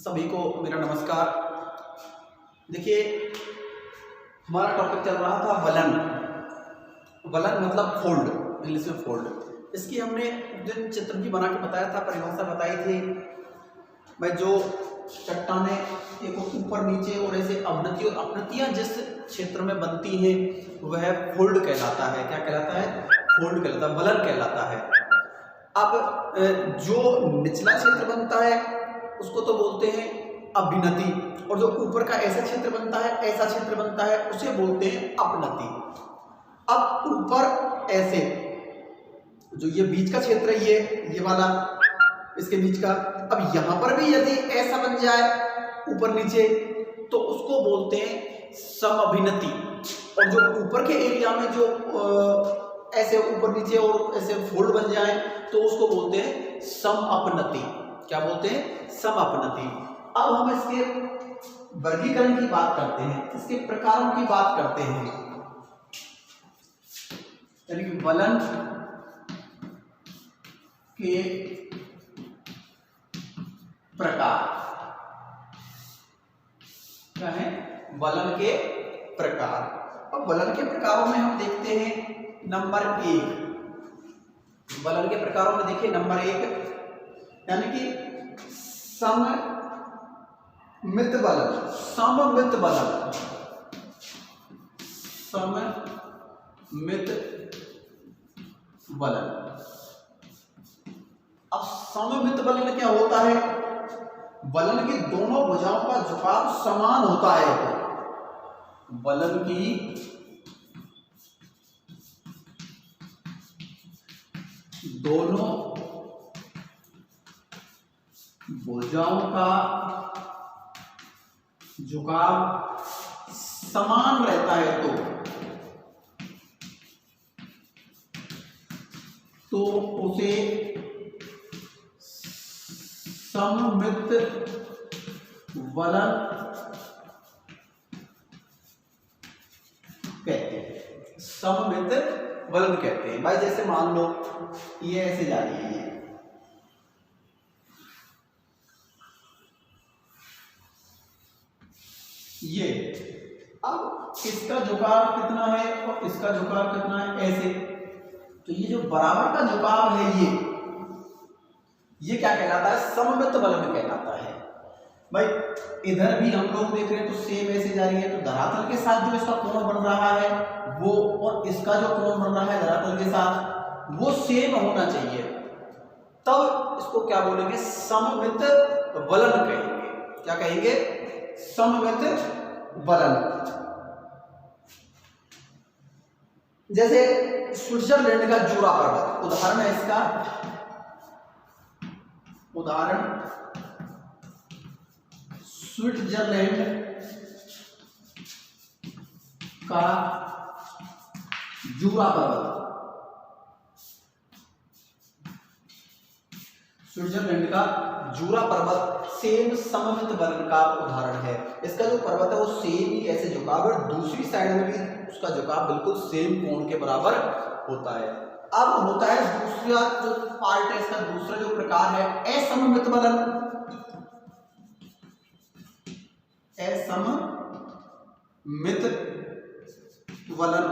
सभी को मेरा नमस्कार। देखिए, हमारा टॉपिक चल रहा था वलन। वलन मतलब फोल्ड, इंग्लिश में फोल्ड। इसकी हमने उस दिन चित्र भी बना के बताया था, परिभाषा बताई थी भाई। जो चट्टानें एक ऊपर नीचे और ऐसे अवनति और अपनतियां जिस क्षेत्र में बनती हैं वह फोल्ड कहलाता है। क्या कहलाता है? फोल्ड कहलाता है, वलन कहलाता है। अब जो निचला क्षेत्र बनता है उसको तो बोलते हैं अभिनति, और जो ऊपर का ऐसा क्षेत्र बनता है, ऐसा क्षेत्र बनता है, उसे बोलते हैं अपनति। अब ऊपर ऐसे जो ये बीच का क्षेत्र है, ये वाला, इसके बीच का, अब यहां पर भी यदि ऐसा बन जाए ऊपर नीचे तो उसको बोलते हैं समअभिनति। और जो ऊपर के एरिया में जो ऐसे ऊपर नीचे और ऐसे फोल्ड बन जाए तो उसको बोलते हैं समअपनति। क्या बोलते हैं? समअपनति। अब हम इसके वर्गीकरण की बात करते हैं, इसके प्रकारों की बात करते हैं, यानी कि वलन के प्रकार। क्या है? वलन के प्रकार। अब वलन के प्रकारों में हम देखते हैं नंबर 1। वलन के प्रकारों में देखिए नंबर 1, यानी कि सममित वलन। सममित वलन, सममित वलन। अब सममित वलन क्या होता है? वलन की दोनों भुजाओं का झुकाव समान होता है। वलन की दोनों भुजाओं का झुकाव समान रहता है तो उसे सममित वलन कहते हैं। सममित वलन कहते हैं भाई। जैसे मान लो ये ऐसे जा रही है, ये अब इसका झुकाव कितना है और इसका झुकाव कितना है, ऐसे। तो ये जो बराबर का झुकाव है ये क्या कहलाता है? सममित वलन कहलाता है भाई। इधर भी हम लोग देख रहे हैं तो सेम ऐसे जा रही है, तो धरातल के साथ जो इसका कोण बन रहा है वो, और इसका जो कोण बन रहा है धरातल के साथ, वो सेम होना चाहिए, तब इसको क्या बोलेंगे? सममित वलन कहेंगे। क्या कहेंगे? सममित वलन। जैसे स्विट्जरलैंड का जूरा पर्वत उदाहरण है इसका। उदाहरण स्विट्जरलैंड का जूरा पर्वत। स्विट्जरलैंड का जूरा पर्वत सेम सममित वलन का उदाहरण है। इसका जो पर्वत है वो सेम ही ऐसे झुकाव, और दूसरी साइड में भी उसका झुकाव बिल्कुल सेम कोण के बराबर होता है। अब होता है दूसरा जो पार्ट है इसका, दूसरा जो प्रकार है असममित वलन। असममित वलन।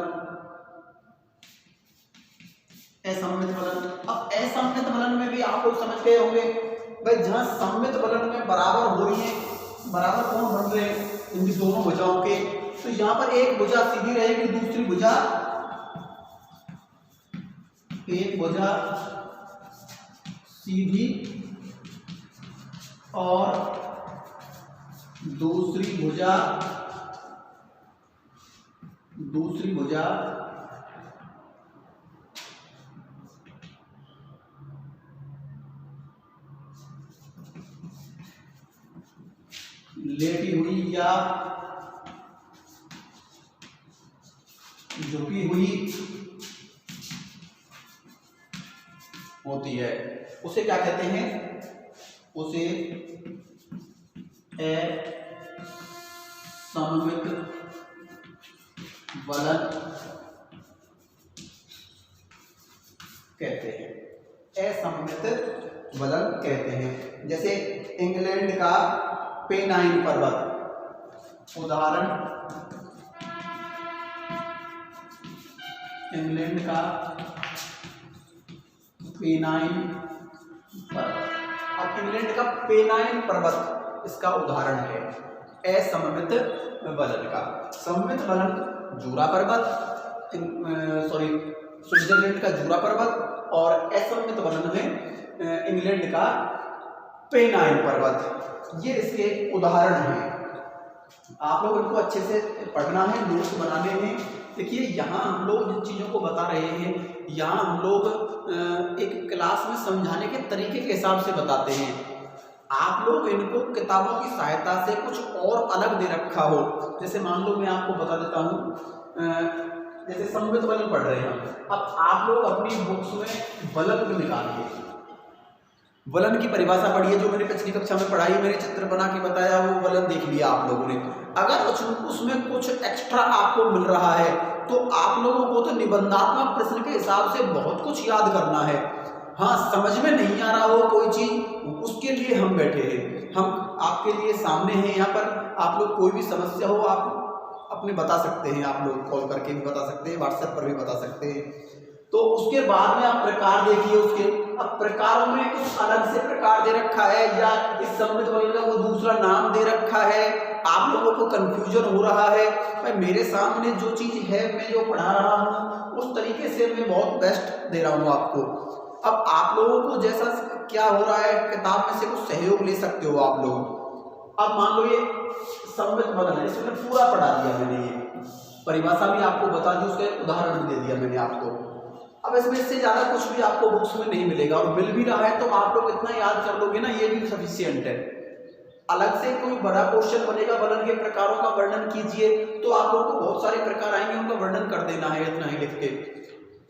असममित वलन। अब असममित वलन में भी आप लोग समझ गए होंगे भाई, जहां सममित वलन में बराबर हो रही है, बराबर कोण बन रहे हैं इनकी दोनों भुजाओं के, तो यहां पर एक भुजा सीधी रहेगी, दूसरी भुजा, एक भुजा सीधी और दूसरी भुजा लेटी हुई या झुकी हुई होती है। उसे क्या कहते हैं? उसे असममित वलन कहते हैं। असममित वलन कहते हैं। जैसे इंग्लैंड का पेनाइन पर्वत, उदाहरण इंग्लैंड का पेनाइन पर्वत। अब इंग्लैंड का पेनाइन पर्वत इसका उदाहरण है असममित वलन का। सममित वलन जूरा पर्वत, स्विट्जरलैंड का जूरा पर्वत, और असममित वलन में इंग्लैंड का पेनाइन पर्वत। ये इसके उदाहरण हैं। आप लोग इनको अच्छे से पढ़ना है, नोट्स बनाने हैं। देखिए यहाँ हम लोग जिन चीज़ों को बता रहे हैं, यहाँ हम लोग एक क्लास में समझाने के तरीके के हिसाब से बताते हैं। आप लोग इनको किताबों की सहायता से कुछ और अलग दे रखा हो, जैसे मान लो मैं आपको बता देता हूँ, जैसे सममित वलन पढ़ रहे हैं, अब आप लोग अपनी बुक्स में वलन को निकालिए, वलन की परिभाषा पढ़िए, जो मैंने पिछली कक्षा में पढ़ाई, मैंने चित्र बना के बताया, वो वलन देख लिया आप लोगों ने। अगर उसमें कुछ एक्स्ट्रा आपको मिल रहा है तो आप लोगों को तो निबंधात्मक प्रश्न के हिसाब से बहुत कुछ याद करना है। हाँ, समझ में नहीं आ रहा हो कोई चीज, उसके लिए हम बैठे हैं, हम आपके लिए सामने हैं यहाँ पर। आप लोग कोई भी समस्या हो आप अपने बता सकते हैं, आप लोग कॉल करके भी बता सकते हैं, व्हाट्सएप पर भी बता सकते हैं। तो उसके बाद में आप प्रकार देखिए उसके। अब प्रकारों में कुछ अलग से प्रकार दे रखा है, या इस सममित वलन का वो दूसरा नाम दे रखा है, आप लोगों को कंफ्यूजन हो रहा है। भाई मेरे सामने जो चीज है, मैं जो पढ़ा रहा हूँ उस तरीके से मैं बहुत बेस्ट दे रहा हूँ आपको। अब आप लोगों को जैसा क्या हो रहा है, किताब में से कुछ सहयोग ले सकते हो आप लोग। अब मान लो ये सममित वलन है, इसमें पूरा पढ़ा दिया मैंने, ये परिभाषा भी आपको बता दी, उसका उदाहरण भी दे दिया मैंने आपको। अब इसमें इससे ज्यादा कुछ भी आपको बुक्स में नहीं मिलेगा, और मिल भी रहा है तो आप लोग इतना याद कर लोगे ना, ये भी सफिशिएंट है। अलग से कोई बड़ा क्वेश्चन बनेगा, वलन के प्रकारों का वर्णन कीजिए, तो आप लोगों को बहुत सारे प्रकार आएंगे, उनका वर्णन कर देना है इतना ही लिख के,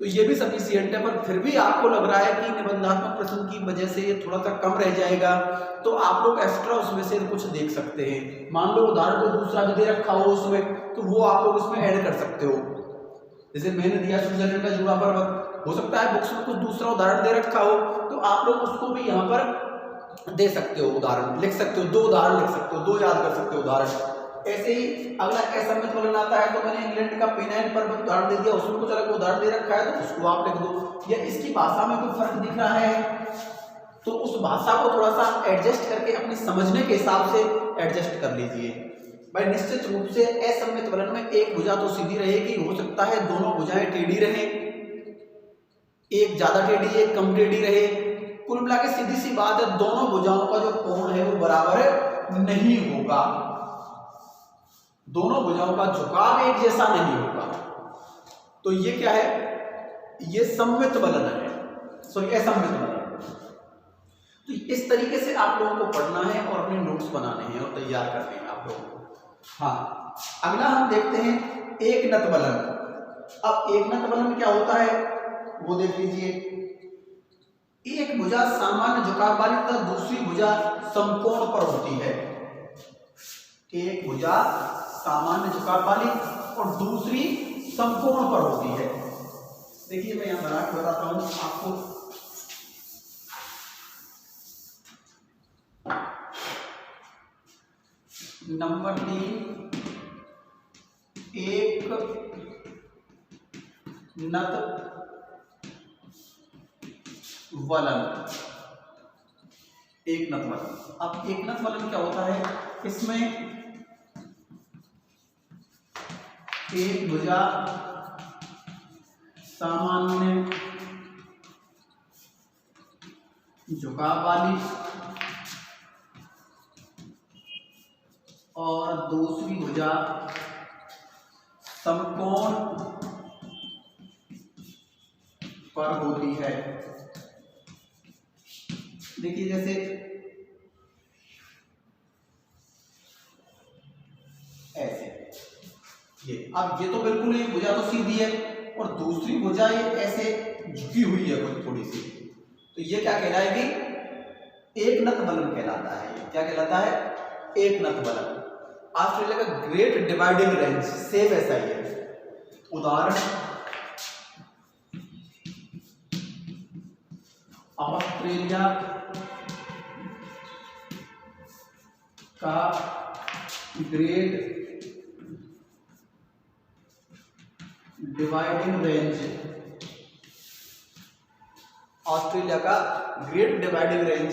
तो ये भी सफिशिएंट है। पर फिर भी आपको लग रहा है कि निबंधात्मक प्रश्न की वजह से ये थोड़ा सा कम रह जाएगा, तो आप लोग एक्स्ट्रा उसमें से कुछ देख सकते हैं। मान लो उदाहरण को दूसरा भी दे रखा हो उसमें, तो वो आप लोग उसमें ऐड कर सकते हो। जैसे मैंने दिया स्विट्जरलैंड का जूरा पर्वत, हो सकता है बुक्स में कुछ दूसरा उदाहरण दे रखा हो, तो आप लोग उसको भी यहाँ पर दे सकते हो, उदाहरण लिख सकते हो, 2 उदाहरण लिख सकते हो, 2 याद कर सकते हो उदाहरण। ऐसे ही अगला असममित वलन आता है, तो मैंने इंग्लैंड का पेनाइन पर्वत उदाहरण दे दिया, उसमें कुछ अलग उदाहरण दे रखा है, तो उसको आप लिख दो। या इसकी भाषा में कोई फर्क दिख रहा है तो उस भाषा को थोड़ा सा एडजस्ट करके अपने समझने के हिसाब से एडजस्ट कर लीजिए। भाई निश्चित रूप से असममित वलन में एक भुजा तो सीधी रहेगी, हो सकता है दोनों भुजाएं टेढ़ी रहें, एक ज्यादा टेढ़ी एक कम टेढ़ी रहे। कुल मिला के सीधी सी बात है, दोनों भुजाओं का जो कोण है वो बराबर नहीं होगा, दोनों भुजाओं का झुकाव एक जैसा नहीं होगा। तो ये क्या है, ये सममित वलन है, सॉरी असममित वलन। तो इस तरीके से आप लोगों को पढ़ना है और अपने नोट्स बनाने हैं और तैयार करने हैं आप लोगों को। हाँ, अगला हम देखते हैं एकनत वलन। अब एकनत वलन क्या होता है वो देख लीजिए। एक भुजा सामान्य झुकाव वाली तथा दूसरी भुजा समकोण पर होती है। एक भुजा सामान्य झुकाव वाली और दूसरी समकोण पर होती है। देखिए मैं यहां बना के बताता हूं आपको। नंबर 3, एक नत वलन। एक नत वलन। अब एक नत वलन क्या होता है, इसमें एक भुजा सामान्य झुकाव वाली और दूसरी भुजा समकोण पर होती है। देखिए जैसे ऐसे ये, अब ये तो बिल्कुल एक भुजा तो सीधी है और दूसरी भुजा ये ऐसे झुकी हुई है कुछ थोड़ी सी, तो ये क्या कहलाएगी, एक नत वलन कहलाता है। क्या कहलाता है, एक नत वलन। ऑस्ट्रेलिया का ग्रेट डिवाइडिंग रेंज सेम ऐसा ही है। उदाहरण ऑस्ट्रेलिया का ग्रेट डिवाइडिंग रेंज, ऑस्ट्रेलिया का ग्रेट डिवाइडिंग रेंज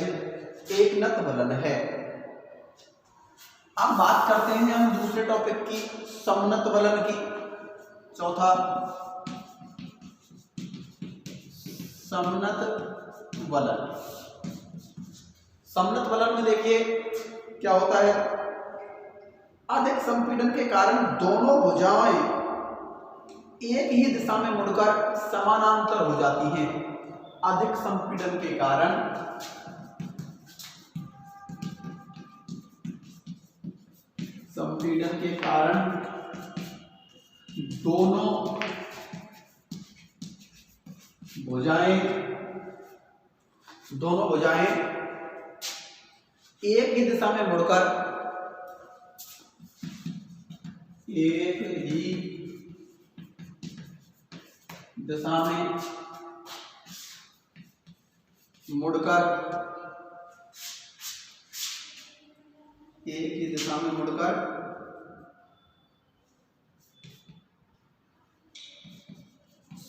एकनत वलन है। अब बात करते हैं हम दूसरे टॉपिक की, समनत वलन की। चौथा, समनत वलन। समनत वलन में देखिए क्या होता है, अधिक संपीड़न के कारण दोनों भुजाएं एक ही दिशा में मुड़कर समानांतर हो जाती हैं। अधिक संपीड़न के कारण दोनों भुजाएं एक ही दिशा में मुड़कर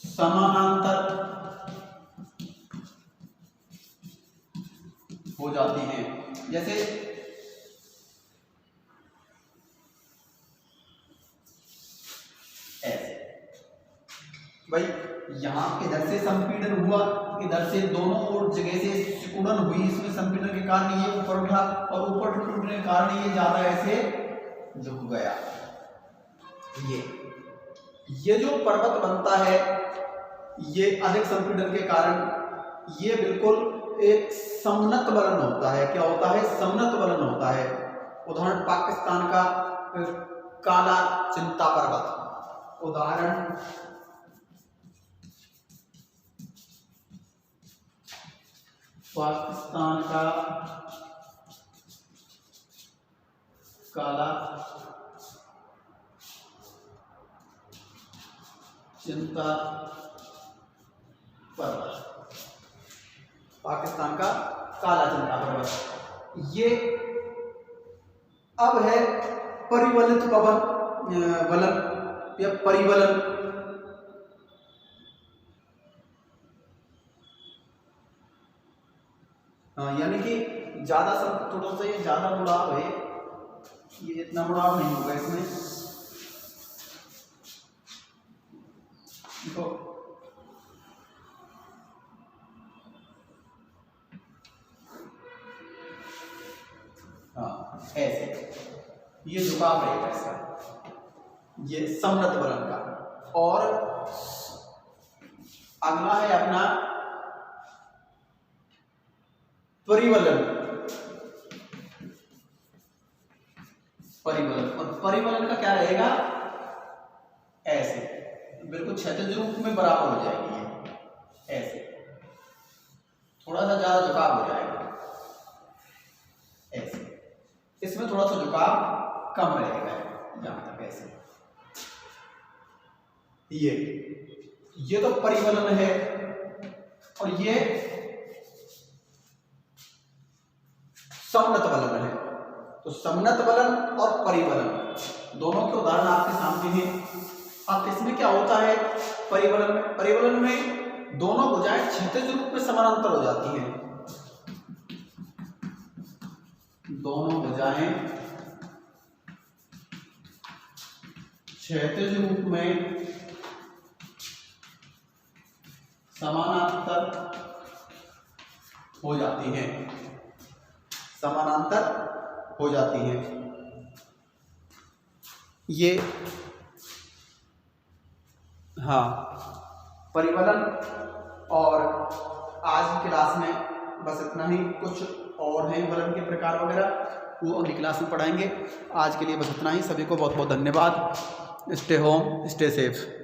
समानांतर हो जाती हैं। जैसे ऐसे, भाई यहां इधर से संपीड़न हुआ, इधर से दोनों ओर जगह से सिकुड़न हुई, इसमें संपीड़न के कारण ये ऊपर उठा और ऊपर टूटने के कारण ये ज्यादा ऐसे झुक गया। ये जो पर्वत बनता है, ये अधिक संपीड़न के कारण ये बिल्कुल एक समनत वलन होता है। क्या होता है? समनत वलन होता है। उदाहरण पाकिस्तान का काला चिंता पर्वत, उदाहरण पाकिस्तान का काला चिंता पर्वत, पाकिस्तान का काला चिंता पर्वत, ये अब है परिवलित वलन या परिवलन। यानी कि ज्यादा थोड़ा सा ये ज्यादा मुड़ाव है, ये इतना मुड़ाव नहीं होगा इसमें। देखो ऐसे ये झुकाव रहेगा इसका, ये समनत वलन का। और अगला है अपना परिवलन। और परिवलन का क्या रहेगा? ऐसे बिल्कुल क्षैतिज रूप में बराबर हो जाएगी ये, ऐसे थोड़ा सा ज्यादा झुकाव हो जाएगा ऐसे, इसमें थोड़ा सा झुकाव कम रहेगा जहां तक ऐसे। ये तो परिवलन है। और ये समनत वलन है। तो समनत वलन और परिवलन दोनों के उदाहरण आपके सामने हैं। अब इसमें क्या होता है? परिवलन में दोनों भुजाएं क्षैतिज रूप में समानांतर हो जाती हैं। दोनों भुजाएं क्षैतिज रूप में समानांतर हो जाती हैं, समानांतर हो जाती हैं। ये हाँ परिवलन। और आज की क्लास में बस इतना ही। कुछ और हैं वलन के प्रकार वगैरह, वो अगली क्लास में पढ़ाएंगे। आज के लिए बस इतना ही। सभी को बहुत बहुत धन्यवाद। Stay home, stay safe.